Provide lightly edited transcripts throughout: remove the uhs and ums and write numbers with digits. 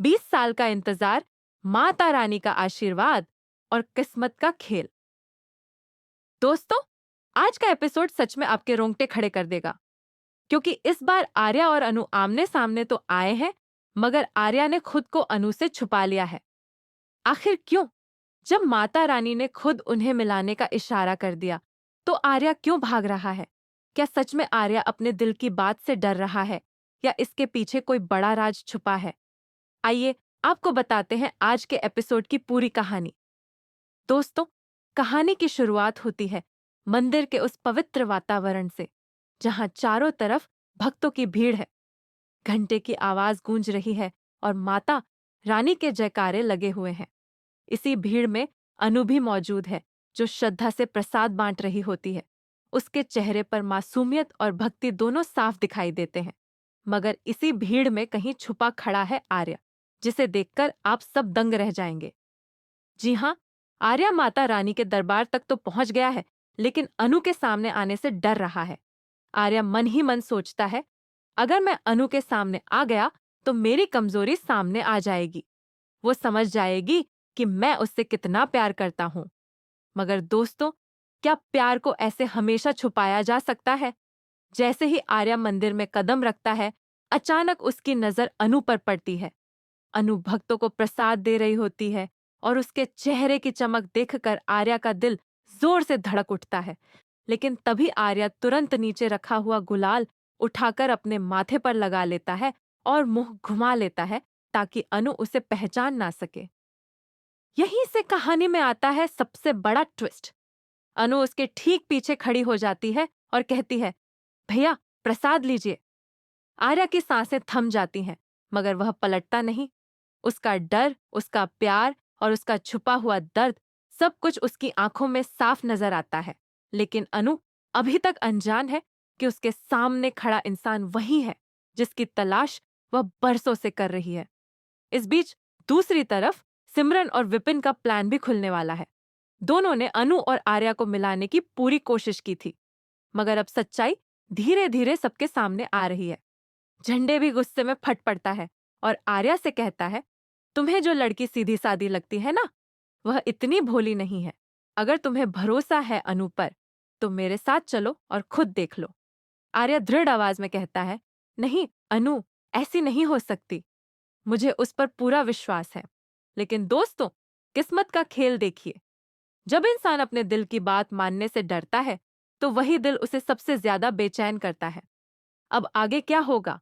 20 साल का इंतजार, माता रानी का आशीर्वाद और किस्मत का खेल। दोस्तों, आज का एपिसोड सच में आपके रोंगटे खड़े कर देगा, क्योंकि इस बार आर्या और अनु आमने सामने तो आए हैं, मगर आर्या ने खुद को अनु से छुपा लिया है। आखिर क्यों? जब माता रानी ने खुद उन्हें मिलाने का इशारा कर दिया, तो आर्या क्यों भाग रहा है? क्या सच में आर्या अपने दिल की बात से डर रहा है, या इसके पीछे कोई बड़ा राज छुपा है? आइए आपको बताते हैं आज के एपिसोड की पूरी कहानी। दोस्तों, कहानी की शुरुआत होती है मंदिर के उस पवित्र वातावरण से, जहां चारों तरफ भक्तों की भीड़ है। घंटे की आवाज गूंज रही है और माता रानी के जयकारे लगे हुए हैं। इसी भीड़ में अनु भी मौजूद है, जो श्रद्धा से प्रसाद बांट रही होती है। उसके चेहरे पर मासूमियत और भक्ति दोनों साफ दिखाई देते हैं। मगर इसी भीड़ में कहीं छुपा खड़ा है आर्या, जिसे देखकर आप सब दंग रह जाएंगे। जी हाँ, आर्या माता रानी के दरबार तक तो पहुंच गया है, लेकिन अनु के सामने आने से डर रहा है। आर्या मन ही मन सोचता है, अगर मैं अनु के सामने आ गया तो मेरी कमजोरी सामने आ जाएगी। वो समझ जाएगी कि मैं उससे कितना प्यार करता हूँ। मगर दोस्तों, क्या प्यार को ऐसे हमेशा छुपाया जा सकता है? जैसे ही आर्या मंदिर में कदम रखता है, अचानक उसकी नजर अनु पर पड़ती है। अनु भक्तों को प्रसाद दे रही होती है और उसके चेहरे की चमक देखकर आर्या का दिल जोर से धड़क उठता है। लेकिन तभी आर्या तुरंत नीचे रखा हुआ गुलाल उठाकर अपने माथे पर लगा लेता है और मुंह घुमा लेता है, ताकि अनु उसे पहचान ना सके। यहीं से कहानी में आता है सबसे बड़ा ट्विस्ट। अनु उसके ठीक पीछे खड़ी हो जाती है और कहती है, भैया प्रसाद लीजिए। आर्या की सांसें थम जाती हैं, मगर वह पलटता नहीं। उसका डर, उसका प्यार और उसका छुपा हुआ दर्द, सब कुछ उसकी आंखों में साफ नजर आता है। लेकिन अनु अभी तक अनजान है कि उसके सामने खड़ा इंसान वही है जिसकी तलाश वह बरसों से कर रही है। इस बीच दूसरी तरफ सिमरन और विपिन का प्लान भी खुलने वाला है। दोनों ने अनु और आर्या को मिलाने की पूरी कोशिश की थी, मगर अब सच्चाई धीरे धीरे सबके सामने आ रही है। झंडे भी गुस्से में फट पड़ता है और आर्या से कहता है, तुम्हें जो लड़की सीधी सादी लगती है ना, वह इतनी भोली नहीं है। अगर तुम्हें भरोसा है अनु पर, तो मेरे साथ चलो और खुद देख लो। आर्या दृढ़ आवाज में कहता है, नहीं अनु, ऐसी नहीं हो सकती। मुझे उस पर पूरा विश्वास है। लेकिन दोस्तों, किस्मत का खेल देखिए। जब इंसान अपने दिल की बात मानने से डरता है, तो वही दिल उसे सबसे ज्यादा बेचैन करता है। अब आगे क्या होगा?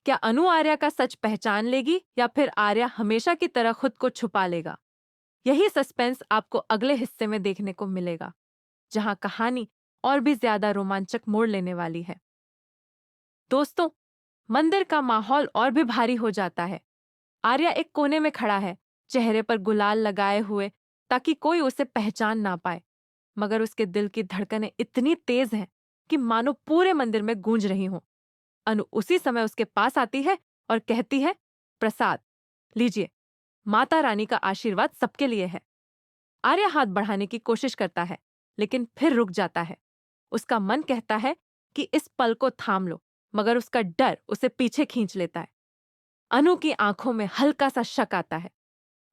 क्या अनु आर्या का सच पहचान लेगी, या फिर आर्या हमेशा की तरह खुद को छुपा लेगा? यही सस्पेंस आपको अगले हिस्से में देखने को मिलेगा, जहां कहानी और भी ज्यादा रोमांचक मोड़ लेने वाली है। दोस्तों, मंदिर का माहौल और भी भारी हो जाता है। आर्या एक कोने में खड़ा है, चेहरे पर गुलाल लगाए हुए, ताकि कोई उसे पहचान ना पाए। मगर उसके दिल की धड़कनें इतनी तेज हैं कि मानो पूरे मंदिर में गूंज रही हों। अनु उसी समय उसके पास आती है और कहती है, प्रसाद लीजिए, माता रानी का आशीर्वाद सबके लिए है। आर्या हाथ बढ़ाने की कोशिश करता है, लेकिन फिर रुक जाता है। उसका मन कहता है कि इस पल को थाम लो, मगर उसका डर उसे पीछे खींच लेता है। अनु की आंखों में हल्का सा शक आता है।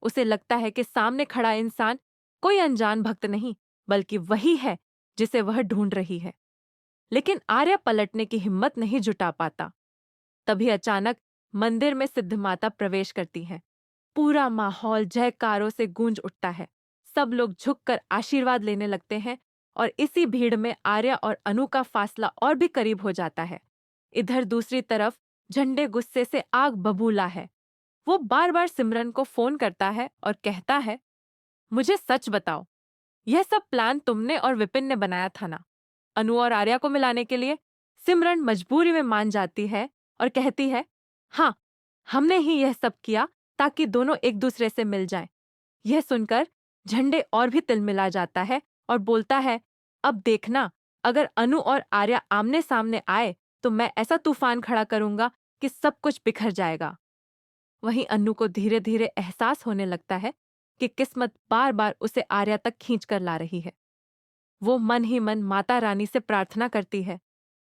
उसे लगता है कि सामने खड़ा इंसान कोई अनजान भक्त नहीं, बल्कि वही है जिसे वह ढूंढ रही है। लेकिन आर्या पलटने की हिम्मत नहीं जुटा पाता। तभी अचानक मंदिर में सिद्ध माता प्रवेश करती हैं। पूरा माहौल जयकारों से गूंज उठता है। सब लोग झुककर आशीर्वाद लेने लगते हैं और इसी भीड़ में आर्या और अनु का फासला और भी करीब हो जाता है। इधर दूसरी तरफ झंडे गुस्से से आग बबूला है। वो बार बार सिमरन को फोन करता है और कहता है, मुझे सच बताओ, यह सब प्लान तुमने और विपिन ने बनाया था ना, अनु और आर्या को मिलाने के लिए? सिमरन मजबूरी में मान जाती है और कहती है, हाँ, हमने ही यह सब किया ताकि दोनों एक दूसरे से मिल जाएं। यह सुनकर झंडे और भी तिलमिला जाता है और बोलता है, अब देखना, अगर अनु और आर्या आमने सामने आए तो मैं ऐसा तूफान खड़ा करूंगा कि सब कुछ बिखर जाएगा। वहीं अनु को धीरे धीरे एहसास होने लगता है कि किस्मत बार बार उसे आर्या तक खींच कर ला रही है। वो मन ही मन माता रानी से प्रार्थना करती है,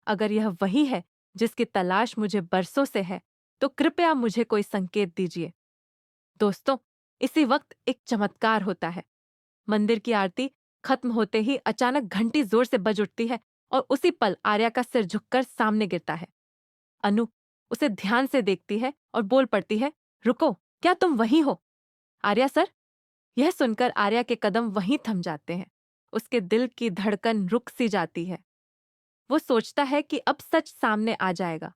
अगर यह वही है जिसकी तलाश मुझे बरसों से है, तो कृपया मुझे कोई संकेत दीजिए। दोस्तों, इसी वक्त एक चमत्कार होता है। मंदिर की आरती खत्म होते ही अचानक घंटी जोर से बज उठती है और उसी पल आर्या का सिर झुककर सामने गिरता है। अनु उसे ध्यान से देखती है और बोल पड़ती है, रुको, क्या तुम वही हो? आर्या सर। यह सुनकर आर्या के कदम वहीं थम जाते हैं। उसके दिल की धड़कन रुक सी जाती है। वो सोचता है कि अब सच सामने आ जाएगा,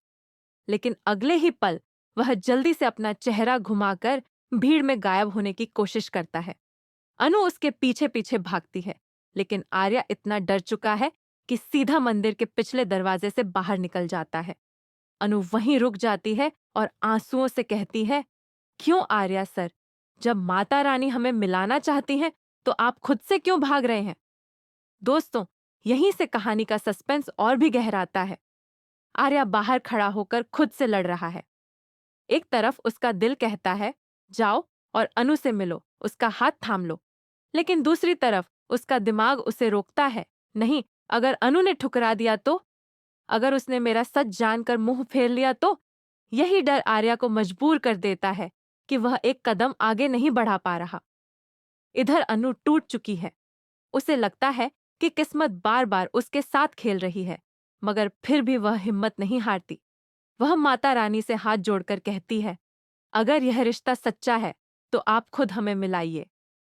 लेकिन अगले ही पल वह जल्दी से अपना चेहरा घुमाकर भीड़ में गायब होने की कोशिश करता है। अनु उसके पीछे पीछे भागती है, लेकिन आर्या इतना डर चुका है कि सीधा मंदिर के पिछले दरवाजे से बाहर निकल जाता है। अनु वहीं रुक जाती है और आंसुओं से कहती है, क्यों आर्या सर? जब माता रानी हमें मिलाना चाहती हैं, तो आप खुद से क्यों भाग रहे हैं? दोस्तों, यहीं से कहानी का सस्पेंस और भी गहराता है। आर्या बाहर खड़ा होकर खुद से लड़ रहा है। एक तरफ उसका दिल कहता है, जाओ और अनु से मिलो, उसका हाथ थाम लो। लेकिन दूसरी तरफ उसका दिमाग उसे रोकता है, नहीं, अगर अनु ने ठुकरा दिया तो? अगर उसने मेरा सच जानकर मुंह फेर लिया तो? यही डर आर्या को मजबूर कर देता है कि वह एक कदम आगे नहीं बढ़ा पा रहा। इधर अनु टूट चुकी है। उसे लगता है कि किस्मत बार बार उसके साथ खेल रही है, मगर फिर भी वह हिम्मत नहीं हारती। वह माता रानी से हाथ जोड़कर कहती है, अगर यह रिश्ता सच्चा है तो आप खुद हमें मिलाइए।